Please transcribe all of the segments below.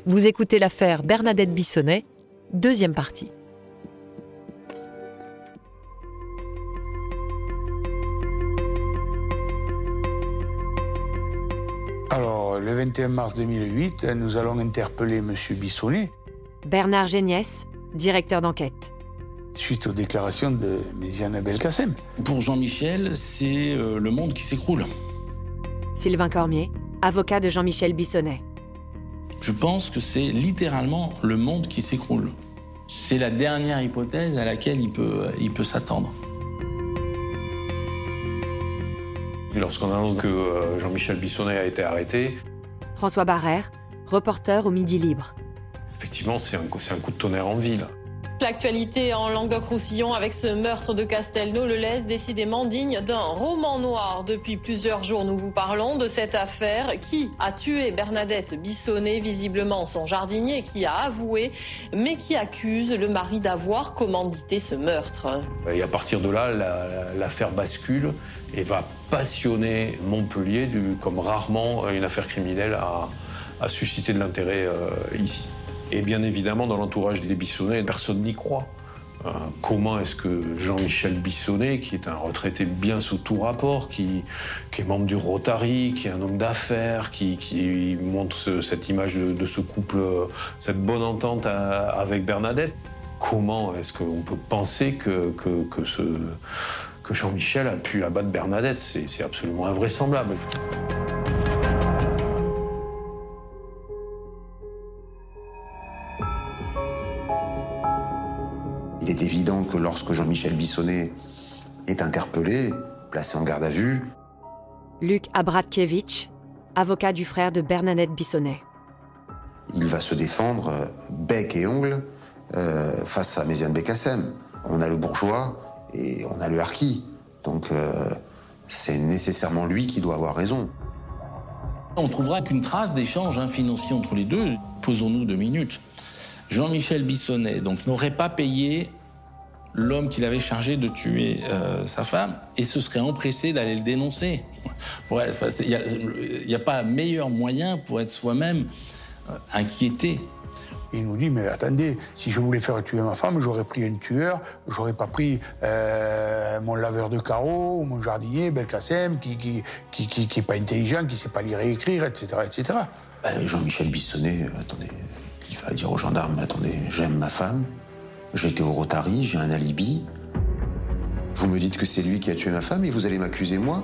Vous écoutez l'affaire Bernadette Bissonnet, deuxième partie. Alors, le 21 mars 2008, nous allons interpeller M. Bissonnet. Bernard Géniès, directeur d'enquête. Suite aux déclarations de Méziane Belkacem. Pour Jean-Michel, c'est le monde qui s'écroule. Sylvain Cormier, avocat de Jean-Michel Bissonnet. Je pense que c'est littéralement le monde qui s'écroule. C'est la dernière hypothèse à laquelle il peut s'attendre. Lorsqu'on annonce que Jean-Michel Bissonnet a été arrêté... François Barrère, reporter au Midi Libre. Effectivement, c'est un coup de tonnerre en ville. L'actualité en Languedoc-Roussillon avec ce meurtre de Castelnau le laisse décidément digne d'un roman noir. Depuis plusieurs jours, nous vous parlons de cette affaire. Qui a tué Bernadette Bissonnet, visiblement son jardinier, qui a avoué, mais qui accuse le mari d'avoir commandité ce meurtre. Et à partir de là, l'affaire bascule et va passionner Montpellier comme rarement une affaire criminelle a suscité de l'intérêt ici. Et bien évidemment, dans l'entourage des Bissonnet, personne n'y croit. Comment est-ce que Jean-Michel Bissonnet, qui est un retraité bien sous tout rapport, qui est membre du Rotary, qui est un homme d'affaires, qui montre cette image de ce couple, cette bonne entente avec Bernadette, comment est-ce qu'on peut penser que Jean-Michel a pu abattre Bernadette? C'est absolument invraisemblable. Il est évident que lorsque Jean-Michel Bissonnet est interpellé, placé en garde à vue... Luc Abratkiewicz, avocat du frère de Bernadette Bissonnet. Il va se défendre bec et ongle face à Méziane Belkacem. On a le bourgeois et on a le harki. Donc c'est nécessairement lui qui doit avoir raison. On trouvera qu'une trace d'échange financier entre les deux. Posons-nous 2 minutes. Jean-Michel Bissonnet n'aurait pas payé l'homme qu'il avait chargé de tuer sa femme et se serait empressé d'aller le dénoncer. Il n'y a pas meilleur moyen pour être soi-même inquiété. Il nous dit, mais attendez, si je voulais faire tuer ma femme, j'aurais pris un tueur, j'aurais pas pris mon laveur de carreaux ou mon jardinier, Belkacem, qui est pas intelligent, qui sait pas lire et écrire, etc., etc. Jean-Michel Bissonnet, attendez... Il va dire aux gendarmes, attendez, j'aime ma femme, j'étais au Rotary, j'ai un alibi. Vous me dites que c'est lui qui a tué ma femme et vous allez m'accuser moi?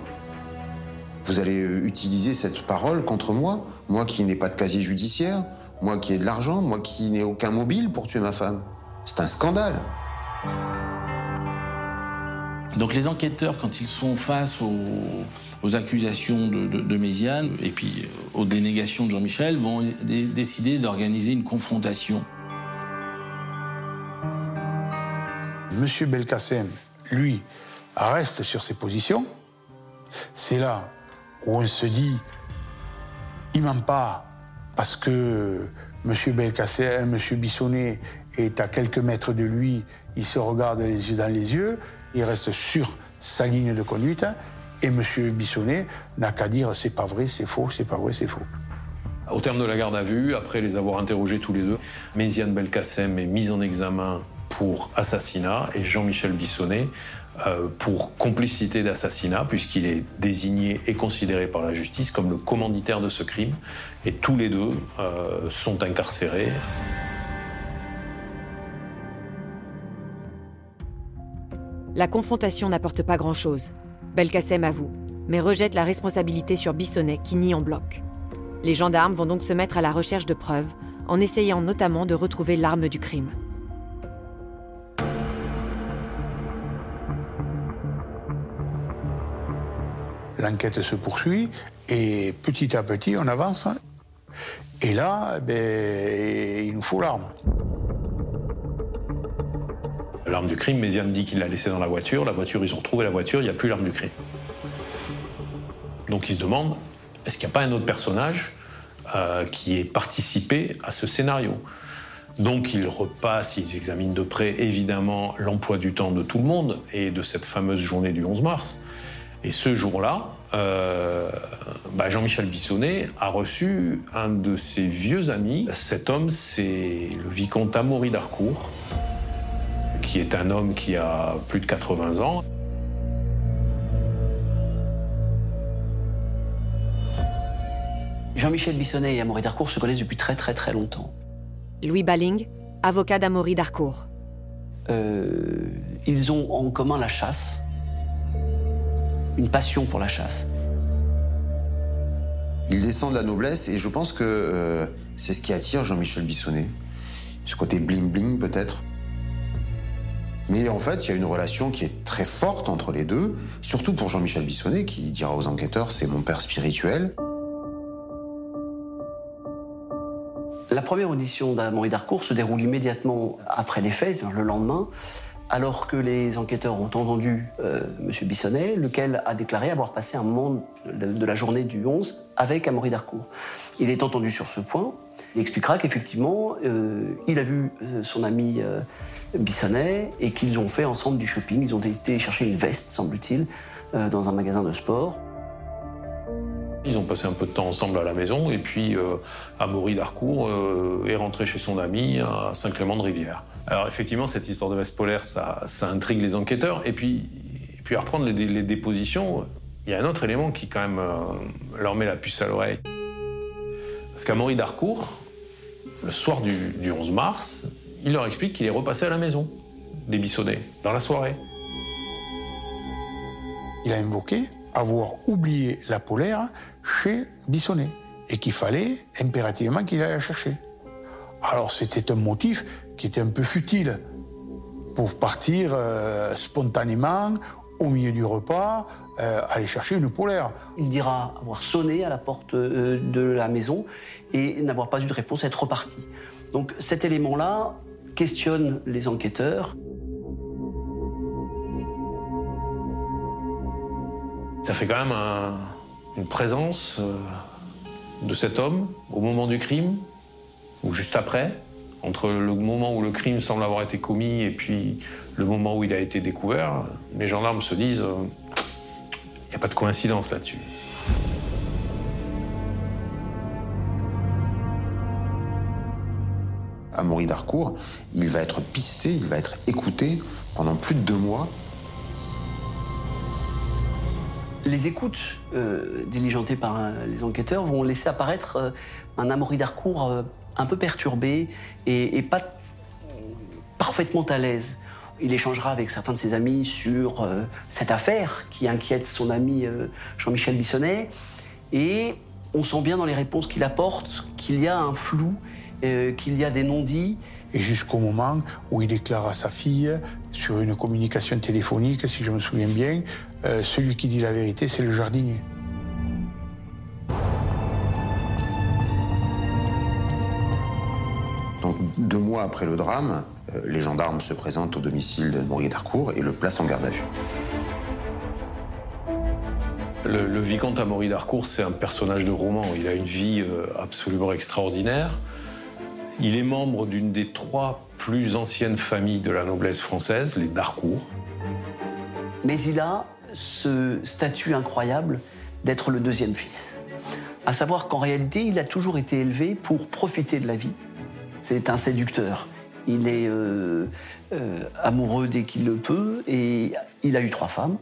Vous allez utiliser cette parole contre moi? Moi qui n'ai pas de casier judiciaire, moi qui ai de l'argent, moi qui n'ai aucun mobile pour tuer ma femme. C'est un scandale. Donc les enquêteurs, quand ils sont face aux accusations de Méziane et puis aux dénégations de Jean-Michel, vont décider d'organiser une confrontation. Monsieur Belkacem, lui, reste sur ses positions. C'est là où on se dit, il ment pas parce que Monsieur Belkacem, Monsieur Bissonnet est à quelques mètres de lui, il se regarde les yeux dans les yeux, il reste sur sa ligne de conduite et M. Bissonnet n'a qu'à dire c'est pas vrai, c'est faux, c'est pas vrai, c'est faux. Au terme de la garde à vue, après les avoir interrogés tous les deux, Méziane Belkacem est mise en examen pour assassinat et Jean-Michel Bissonnet pour complicité d'assassinat, puisqu'il est désigné et considéré par la justice comme le commanditaire de ce crime. Et tous les deux sont incarcérés. La confrontation n'apporte pas grand-chose. Belkacem avoue, mais rejette la responsabilité sur Bissonnet qui nie en bloc. Les gendarmes vont donc se mettre à la recherche de preuves, en essayant notamment de retrouver l'arme du crime. L'enquête se poursuit et petit à petit on avance. Et là, il nous faut l'arme. L'arme du crime, Méziane dit qu'il l'a laissée dans la voiture. La voiture, ils ont retrouvé la voiture, il n'y a plus l'arme du crime. Donc ils se demandent, est-ce qu'il n'y a pas un autre personnage qui ait participé à ce scénario? Donc ils repassent, ils examinent de près, évidemment, l'emploi du temps de tout le monde et de cette fameuse journée du 11 mars. Et ce jour-là, Jean-Michel Bissonnet a reçu un de ses vieux amis. Cet homme, c'est le vicomte Amaury d'Harcourt, qui est un homme qui a plus de 80 ans. Jean-Michel Bissonnet et Amaury d'Harcourt se connaissent depuis très très très longtemps. Louis Balling, avocat d'Amaury d'Harcourt. Ils ont en commun la chasse, une passion pour la chasse. Il descend de la noblesse et je pense que c'est ce qui attire Jean-Michel Bissonnet. Ce côté bling-bling peut-être. Mais en fait, il y a une relation qui est très forte entre les deux, surtout pour Jean-Michel Bissonnet, qui dira aux enquêteurs « c'est mon père spirituel ». La première audition d'Amaury d'Harcourt se déroule immédiatement après les faits, c'est-à-dire le lendemain, alors que les enquêteurs ont entendu M. Bissonnet, lequel a déclaré avoir passé un moment de la journée du 11 avec Amaury d'Harcourt. Il est entendu sur ce point. Il expliquera qu'effectivement, il a vu son ami Bissonnet et qu'ils ont fait ensemble du shopping. Ils ont été chercher une veste, semble-t-il, dans un magasin de sport. Ils ont passé un peu de temps ensemble à la maison et puis Amaury d'Harcourt est rentré chez son ami à Saint-Clément-de-Rivière. Alors effectivement, cette histoire de veste polaire, ça intrigue les enquêteurs. Et puis à reprendre les dépositions, il y a un autre élément qui quand même leur met la puce à l'oreille. Parce qu'Amaury d'Harcourt, le soir du 11 mars, il leur explique qu'il est repassé à la maison des Bissonnet, dans la soirée. Il a invoqué avoir oublié la polaire chez Bissonnet et qu'il fallait impérativement qu'il aille la chercher. Alors c'était un motif qui était un peu futile pour partir spontanément au milieu du repas, aller chercher une polaire. Il dira avoir sonné à la porte de la maison et n'avoir pas eu de réponse, être reparti. Donc cet élément-là questionne les enquêteurs. Ça fait quand même une présence de cet homme au moment du crime, ou juste après, entre le moment où le crime semble avoir été commis et puis le moment où il a été découvert. Les gendarmes se disent il n'y a pas de coïncidence là-dessus. Amaury d'Harcourt, il va être pisté, il va être écouté pendant plus de 2 mois. Les écoutes diligentées par les enquêteurs vont laisser apparaître un Amaury d'Harcourt un peu perturbé et pas parfaitement à l'aise. Il échangera avec certains de ses amis sur cette affaire qui inquiète son ami Jean-Michel Bissonnet. Et on sent bien dans les réponses qu'il apporte qu'il y a un flou, qu'il y a des non-dits. Et jusqu'au moment où il déclare à sa fille, sur une communication téléphonique, si je me souviens bien, celui qui dit la vérité, c'est le jardinier. Donc 2 mois après le drame, les gendarmes se présentent au domicile d'Amaury d'Harcourt et le placent en garde à vue. Le vicomte Amaury d'Harcourt, c'est un personnage de roman. Il a une vie absolument extraordinaire. Il est membre d'une des 3 plus anciennes familles de la noblesse française, les d'Harcourt. Mais il a ce statut incroyable d'être le 2e fils. À savoir qu'en réalité, il a toujours été élevé pour profiter de la vie. C'est un séducteur. Il est amoureux dès qu'il le peut et il a eu 3 femmes,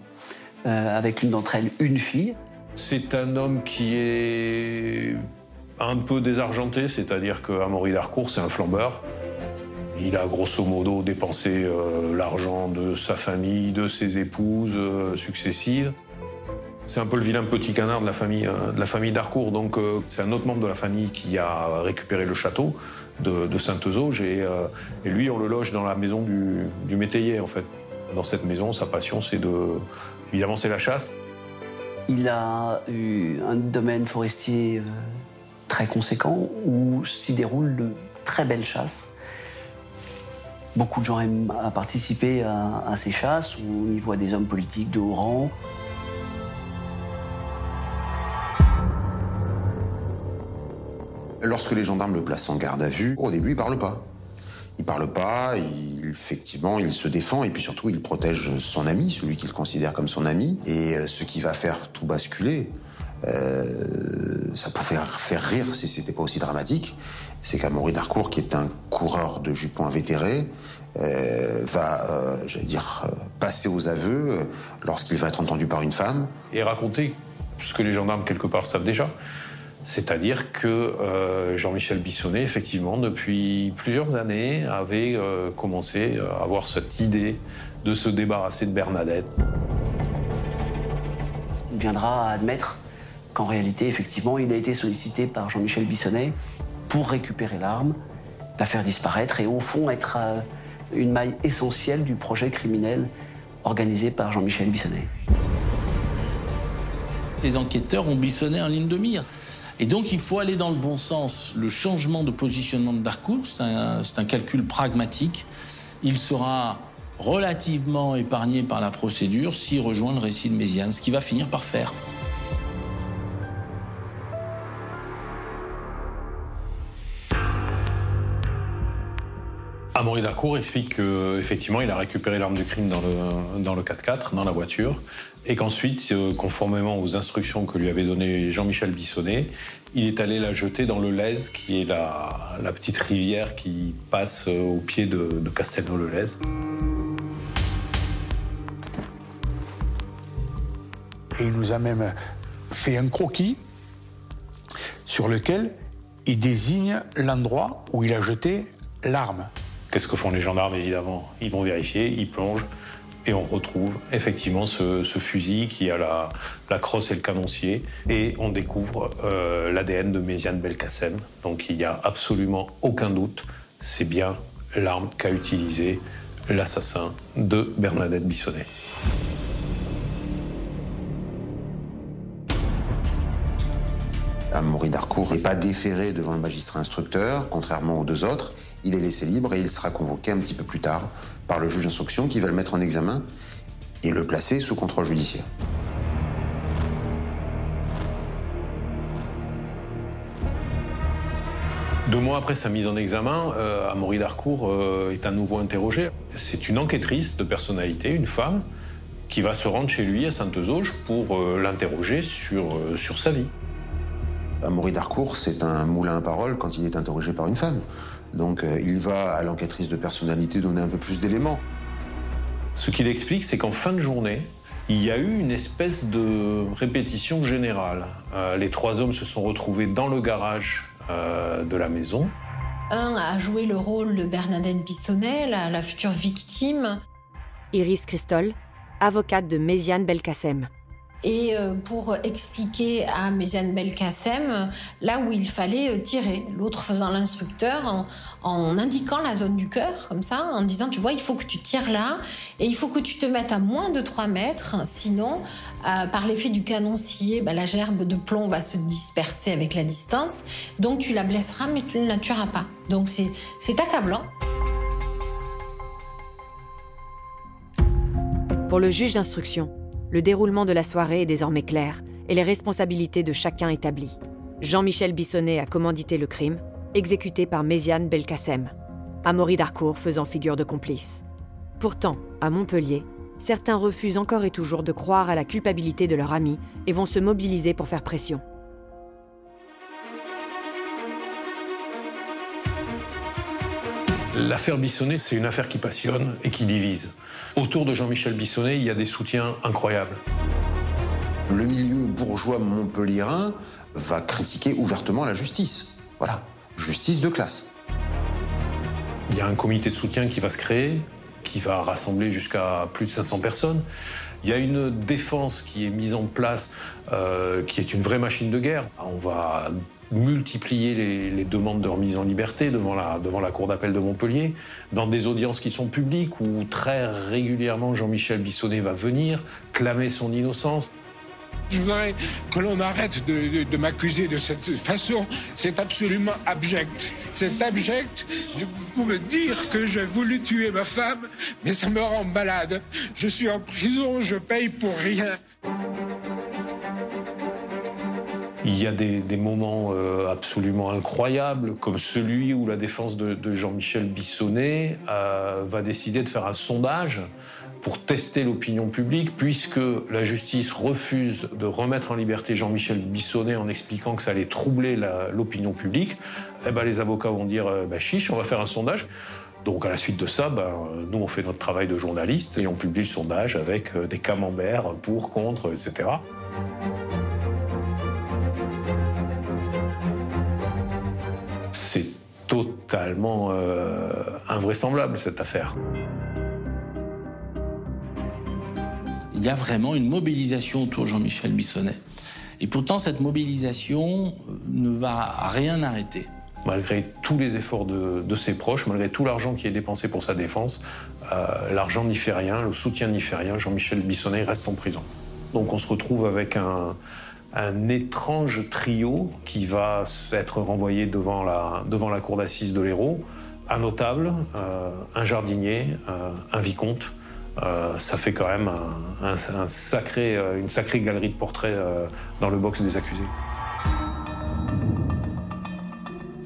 avec une d'entre elles une fille. C'est un homme qui est un peu désargenté, c'est-à-dire qu'Amaury d'Harcourt, c'est un flambeur. Il a grosso modo dépensé l'argent de sa famille, de ses épouses successives. C'est un peu le vilain petit canard de la famille d'Harcourt. Donc c'est un autre membre de la famille qui a récupéré le château de Sainte-Zauge et lui, on le loge dans la maison du métayer, en fait. Dans cette maison, sa passion, évidemment, c'est la chasse. Il a eu un domaine forestier très conséquent où s'y déroulent de très belles chasses. Beaucoup de gens aiment participer à ces chasses où on y voit des hommes politiques de haut rang. Lorsque les gendarmes le placent en garde à vue, au début, il ne parle pas. Il parle pas, effectivement, il se défend et puis surtout, il protège son ami, celui qu'il considère comme son ami. Et ce qui va faire tout basculer, ça pouvait faire rire si c'était pas aussi dramatique, c'est qu'Amaury Darcourt, qui est un coureur de jupons invétéré, va, passer aux aveux lorsqu'il va être entendu par une femme. Et raconter ce que les gendarmes, quelque part, savent déjà. C'est-à-dire que Jean-Michel Bissonnet, effectivement, depuis plusieurs années, avait commencé à avoir cette idée de se débarrasser de Bernadette. Il viendra à admettre qu'en réalité, effectivement, il a été sollicité par Jean-Michel Bissonnet pour récupérer l'arme, la faire disparaître et au fond être une maille essentielle du projet criminel organisé par Jean-Michel Bissonnet. Les enquêteurs ont Bissonnet en ligne de mire. Et donc, il faut aller dans le bon sens. Le changement de positionnement de Darcourt, c'est un calcul pragmatique. Il sera relativement épargné par la procédure s'il rejoint le récit de Méziane, ce qu'il va finir par faire. Amaury Darcourt explique qu'effectivement, il a récupéré l'arme du crime dans le 4x4, dans la voiture, et qu'ensuite, conformément aux instructions que lui avait données Jean-Michel Bissonnet, il est allé la jeter dans le Lez, qui est la petite rivière qui passe au pied de Castelnau-le-Lez. Et il nous a même fait un croquis sur lequel il désigne l'endroit où il a jeté l'arme. Qu'est-ce que font les gendarmes, évidemment? Ils vont vérifier, ils plongent, et on retrouve effectivement ce fusil qui a la crosse et le canoncier, et on découvre l'ADN de Méziane Belkacem. Donc il n'y a absolument aucun doute, c'est bien l'arme qu'a utilisée l'assassin de Bernadette Bissonnet. Amaury Darcourt n'est pas déféré devant le magistrat instructeur, contrairement aux deux autres. Il est laissé libre et il sera convoqué un petit peu plus tard par le juge d'instruction qui va le mettre en examen et le placer sous contrôle judiciaire. Deux mois après sa mise en examen, Amaury Darcourt est à nouveau interrogé. C'est une enquêtrice de personnalité, une femme, qui va se rendre chez lui à Sainte-Zauge pour l'interroger sur sa vie. Amaury Darcourt, c'est un moulin à parole quand il est interrogé par une femme. Donc il va à l'enquêtrice de personnalité donner un peu plus d'éléments. Ce qu'il explique, c'est qu'en fin de journée, il y a eu une espèce de répétition générale. Les trois hommes se sont retrouvés dans le garage de la maison. Un a joué le rôle de Bernadette Bissonnet, la future victime. Iris Christol, avocate de Méziane Belkacem. Et pour expliquer à Méziane Belkacem là où il fallait tirer, l'autre faisant l'instructeur en indiquant la zone du cœur, comme ça, en disant, tu vois, il faut que tu tires là, et il faut que tu te mettes à moins de 3 mètres, sinon, par l'effet du canoncier, la gerbe de plomb va se disperser avec la distance, donc tu la blesseras, mais tu ne la tueras pas. Donc c'est accablant. Pour le juge d'instruction, le déroulement de la soirée est désormais clair et les responsabilités de chacun établies. Jean-Michel Bissonnet a commandité le crime, exécuté par Méziane Belkacem. Amaury Darcourt faisant figure de complice. Pourtant, à Montpellier, certains refusent encore et toujours de croire à la culpabilité de leur ami et vont se mobiliser pour faire pression. L'affaire Bissonnet, c'est une affaire qui passionne et qui divise. Autour de Jean-Michel Bissonnet, il y a des soutiens incroyables. Le milieu bourgeois montpelliérain va critiquer ouvertement la justice. Voilà, justice de classe. Il y a un comité de soutien qui va se créer, qui va rassembler jusqu'à plus de 500 personnes. Il y a une défense qui est mise en place, qui est une vraie machine de guerre. On va multiplier les demandes de remise en liberté devant la cour d'appel de Montpellier, dans des audiences qui sont publiques où très régulièrement Jean-Michel Bissonnet va venir clamer son innocence. Je voudrais que l'on arrête de m'accuser de cette façon. C'est absolument abject. C'est abject. Vous me dire que j'ai voulu tuer ma femme, mais ça me rend malade. Je suis en prison, je paye pour rien. Il y a des moments absolument incroyables, comme celui où la défense de Jean-Michel Bissonnet va décider de faire un sondage pour tester l'opinion publique, puisque la justice refuse de remettre en liberté Jean-Michel Bissonnet en expliquant que ça allait troubler l'opinion publique. Eh ben, les avocats vont dire chiche, on va faire un sondage. Donc à la suite de ça, nous on fait notre travail de journaliste et on publie le sondage avec des camemberts pour, contre, etc. C'est totalement invraisemblable cette affaire. Il y a vraiment une mobilisation autour de Jean-Michel Bissonnet. Et pourtant, cette mobilisation ne va rien arrêter. Malgré tous les efforts de ses proches, malgré tout l'argent qui est dépensé pour sa défense, l'argent n'y fait rien, le soutien n'y fait rien, Jean-Michel Bissonnet reste en prison. Donc on se retrouve avec un étrange trio qui va être renvoyé devant la cour d'assises de l'Hérault. Un notable, un jardinier, un vicomte. Ça fait quand même une sacrée galerie de portraits dans le box des accusés.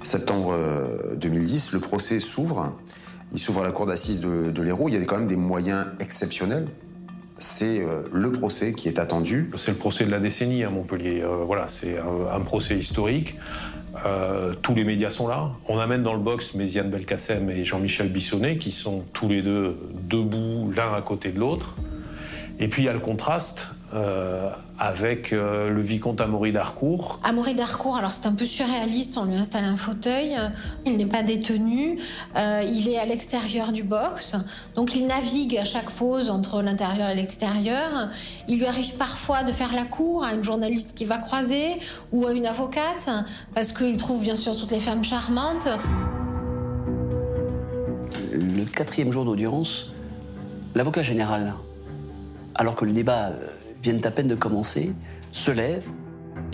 Septembre 2010, le procès s'ouvre. Il s'ouvre à la cour d'assises de l'Hérault. Il y a quand même des moyens exceptionnels. C'est le procès qui est attendu. C'est le procès de la décennie à Montpellier. Voilà, c'est un procès historique. Tous les médias sont là. On amène dans le box Méziane Belkacem et Jean-Michel Bissonnet, qui sont tous les deux debout, l'un à côté de l'autre. Et puis il y a le contraste avec le vicomte Amaury d'Harcourt. Amaury d'Harcourt, alors c'est un peu surréaliste, on lui installe un fauteuil, il n'est pas détenu, il est à l'extérieur du box, donc il navigue à chaque pause entre l'intérieur et l'extérieur. Il lui arrive parfois de faire la cour à une journaliste qui va croiser ou à une avocate, parce qu'il trouve bien sûr toutes les femmes charmantes. Le 4e jour d'audience, l'avocat général, alors que le débat vient à peine de commencer, se lève.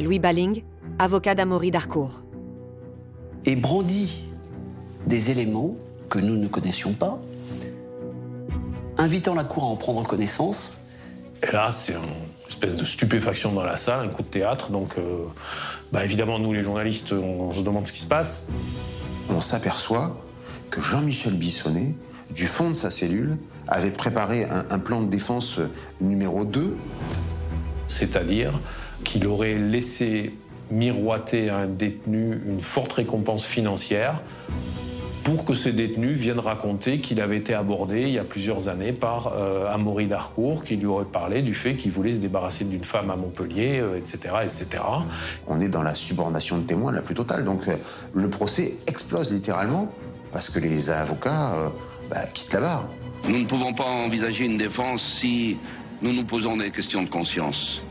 Louis Balling, avocat d'Amaury d'Harcourt. Et brandit des éléments que nous ne connaissions pas, invitant la cour à en prendre connaissance. Et là, c'est une espèce de stupéfaction dans la salle, un coup de théâtre. Donc, évidemment, nous, les journalistes, on se demande ce qui se passe. On s'aperçoit que Jean-Michel Bissonnet, du fond de sa cellule, avait préparé un plan de défense numéro 2. C'est-à-dire qu'il aurait laissé miroiter à un détenu une forte récompense financière pour que ce détenu vienne raconter qu'il avait été abordé il y a plusieurs années par Amaury d'Harcourt, qui lui aurait parlé du fait qu'il voulait se débarrasser d'une femme à Montpellier, etc., etc. On est dans la subornation de témoins la plus totale. Donc le procès explose littéralement parce que les avocats quittent la barre. Nous ne pouvons pas envisager une défense si nous nous posons des questions de conscience.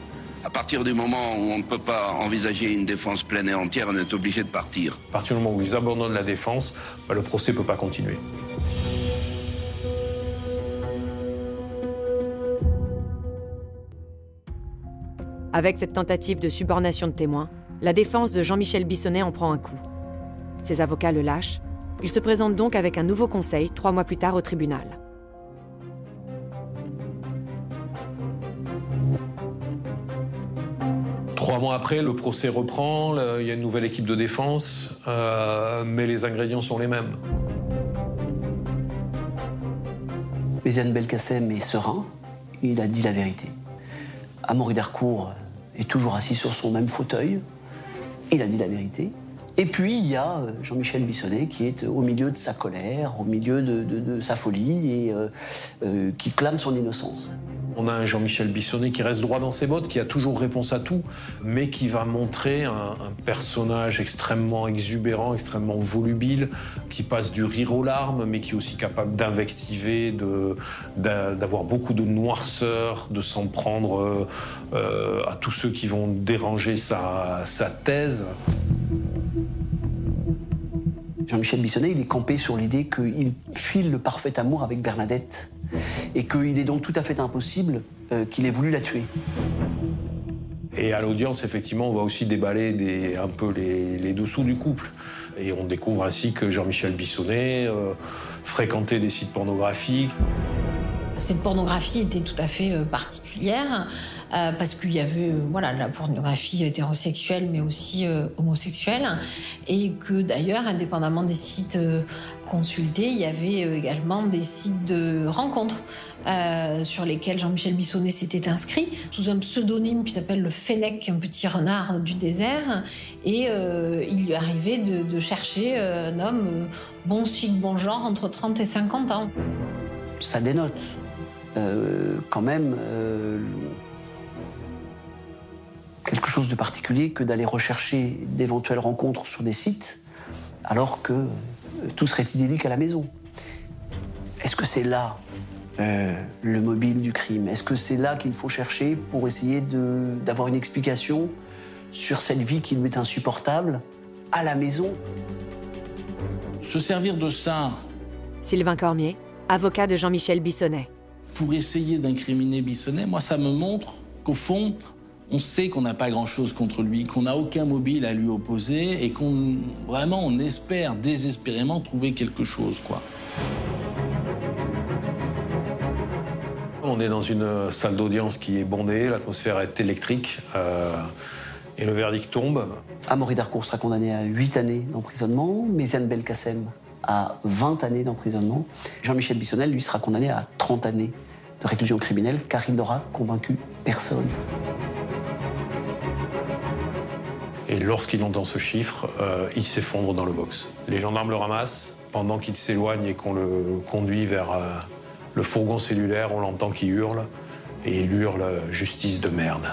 À partir du moment où on ne peut pas envisager une défense pleine et entière, on est obligé de partir. À partir du moment où ils abandonnent la défense, le procès ne peut pas continuer. Avec cette tentative de subornation de témoins, la défense de Jean-Michel Bissonnet en prend un coup. Ses avocats le lâchent. Il se présente donc avec un nouveau conseil 3 mois plus tard au tribunal. Trois mois après, le procès reprend, il y a une nouvelle équipe de défense, mais les ingrédients sont les mêmes. Méziane Belkacem est serein, il a dit la vérité. Amaury d'Harcourt est toujours assis sur son même fauteuil, il a dit la vérité. Et puis il y a Jean-Michel Bissonnet qui est au milieu de sa colère, au milieu de sa folie et qui clame son innocence. On a un Jean-Michel Bissonnet qui reste droit dans ses bottes, qui a toujours réponse à tout, mais qui va montrer un personnage extrêmement exubérant, extrêmement volubile, qui passe du rire aux larmes, mais qui est aussi capable d'invectiver, d'avoir beaucoup de noirceur, de s'en prendre à tous ceux qui vont déranger sa thèse. Jean-Michel Bissonnet, il est campé sur l'idée qu'il file le parfait amour avec Bernadette et qu'il est donc tout à fait impossible qu'il ait voulu la tuer. Et à l'audience, effectivement, on va aussi déballer un peu les dessous du couple. Et on découvre ainsi que Jean-Michel Bissonnet fréquentait des sites pornographiques. Cette pornographie était tout à fait particulière parce qu'il y avait la pornographie hétérosexuelle mais aussi homosexuelle et que d'ailleurs, indépendamment des sites consultés, il y avait également des sites de rencontres sur lesquels Jean-Michel Bissonnet s'était inscrit sous un pseudonyme qui s'appelle le Fennec, un petit renard du désert, et il lui arrivait de chercher un homme bon cycle, bon genre, entre 30 et 50 ans. Ça dénote quand même quelque chose de particulier que d'aller rechercher d'éventuelles rencontres sur des sites alors que tout serait idyllique à la maison. Est-ce que c'est là le mobile du crime? Est-ce que c'est là qu'il faut chercher pour essayer d'avoir une explication sur cette vie qui lui est insupportable à la maison? Se servir de ça... Sylvain Cormier, avocat de Jean-Michel Bissonnet. Pour essayer d'incriminer Bissonnet, moi, ça me montre qu'au fond, on sait qu'on n'a pas grand-chose contre lui, qu'on n'a aucun mobile à lui opposer et on espère désespérément trouver quelque chose, quoi. On est dans une salle d'audience qui est bondée, l'atmosphère est électrique et le verdict tombe. Amaury Darcourt sera condamné à 8 années d'emprisonnement, Méziane Belkacem à 20 années d'emprisonnement. Jean-Michel Bissonnet, lui, sera condamné à 30 années de réclusion criminelle car il n'aura convaincu personne. Et lorsqu'il entend ce chiffre, il s'effondre dans le box. Les gendarmes le ramassent. Pendant qu'il s'éloigne et qu'on le conduit vers le fourgon cellulaire, on l'entend qui hurle. Et il hurle « justice de merde ».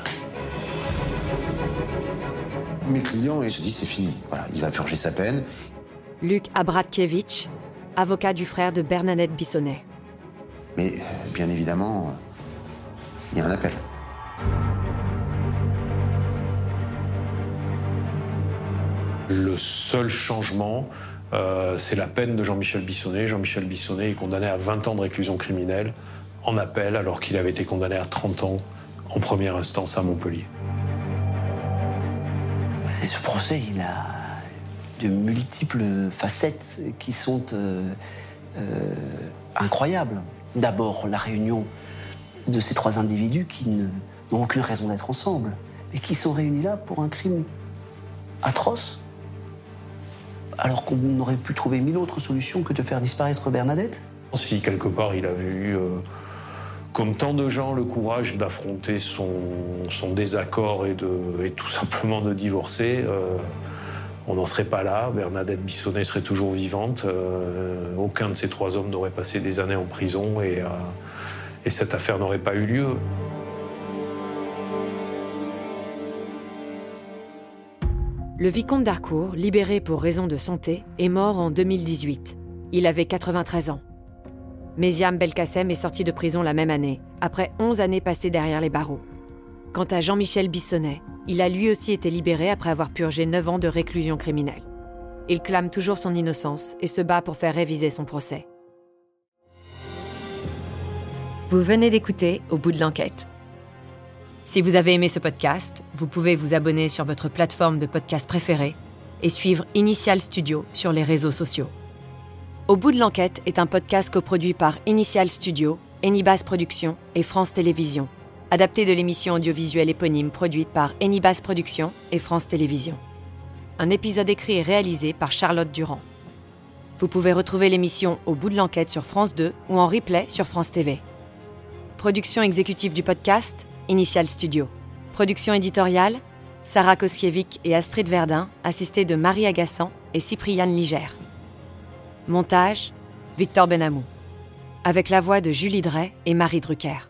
Mes clients, ils se disent c'est fini. Voilà, il va purger sa peine. Luc Abratkiewicz, avocat du frère de Bernadette Bissonnet. Mais bien évidemment, il y a un appel. Le seul changement, c'est la peine de Jean-Michel Bissonnet. Jean-Michel Bissonnet est condamné à 20 ans de réclusion criminelle en appel, alors qu'il avait été condamné à 30 ans en première instance à Montpellier. Et ce procès, il a de multiples facettes qui sont incroyables. D'abord, la réunion de ces 3 individus qui n'ont aucune raison d'être ensemble, mais qui sont réunis là pour un crime atroce, alors qu'on aurait pu trouver 1000 autres solutions que de faire disparaître Bernadette. Si quelque part il avait eu, comme tant de gens, le courage d'affronter son désaccord et tout simplement de divorcer, on n'en serait pas là. Bernadette Bissonnet serait toujours vivante. Aucun de ces 3 hommes n'aurait passé des années en prison et cette affaire n'aurait pas eu lieu. Le vicomte d'Harcourt, libéré pour raison de santé, est mort en 2018. Il avait 93 ans. Méziane Belkacem est sorti de prison la même année, après 11 années passées derrière les barreaux. Quant à Jean-Michel Bissonnet, il a lui aussi été libéré après avoir purgé 9 ans de réclusion criminelle. Il clame toujours son innocence et se bat pour faire réviser son procès. Vous venez d'écouter Au bout de l'enquête. Si vous avez aimé ce podcast, vous pouvez vous abonner sur votre plateforme de podcast préférée et suivre Initial Studio sur les réseaux sociaux. Au bout de l'enquête est un podcast coproduit par Initial Studio, Enibas Productions et France Télévisions, adapté de l'émission audiovisuelle éponyme produite par Enibas Productions et France Télévisions. Un épisode écrit et réalisé par Charlotte Durand. Vous pouvez retrouver l'émission Au bout de l'enquête sur France 2 ou en replay sur France TV. Production exécutive du podcast, Initial Studio. Production éditoriale, Sarah Koskiewicz et Astrid Verdun, assistées de Marie Agassan et Cypriane Ligère. Montage, Victor Benamou. Avec la voix de Julie Drey et Marie Drucker.